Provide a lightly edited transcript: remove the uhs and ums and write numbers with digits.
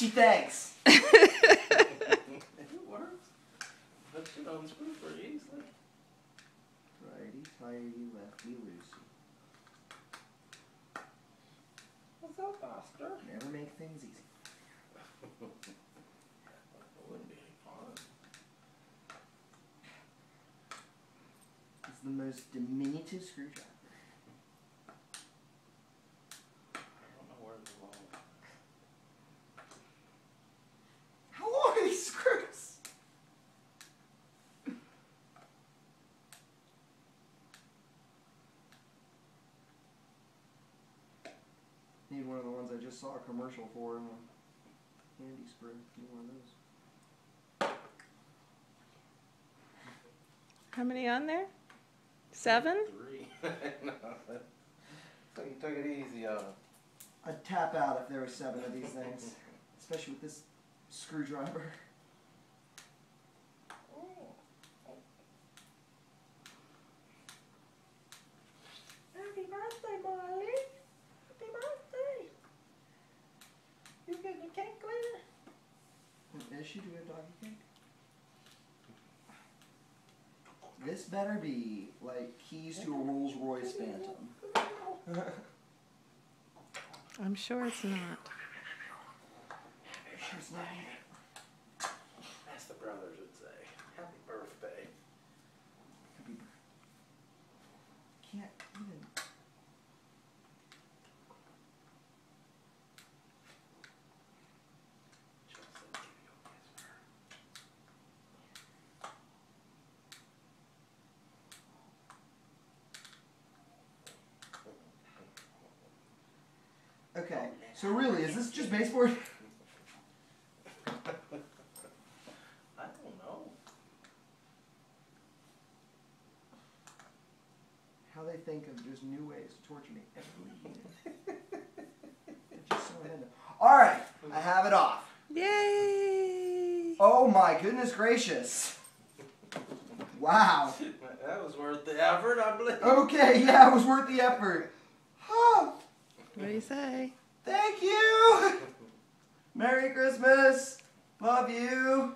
She thanks. It works. But you know, unscrew pretty easily. Righty, tighty, lefty, loosey. What's up, Oscar? Never make things easy. It wouldn't be any fun. It's the most diminutive screwdriver. I don't know where the long one is. How long are these screws? Need one of the ones I just saw a commercial for in the handy screw. Need one of those. How many on there? 7? 3. No, so you took it easy on him. I'd tap out if there were 7 of these things. Especially with this screwdriver. Happy birthday, Molly. Happy birthday. You getting your cake later? Is she doing a doggy cake? This better be like keys to a Rolls Royce Phantom. I'm sure it's not. She's not. As the brothers would say. Happy birthday. Happy birthday. Can't even. Just said give you a kiss for her. Okay, so really, is this just baseboard? I don't know. How they think of just new ways to torture me every year. They're just so random. Alright, I have it off. Yay! Oh my goodness gracious. Wow. That was worth the effort, I believe. Okay, yeah, it was worth the effort. Oh, What do you say? thank you. Merry Christmas. Love you.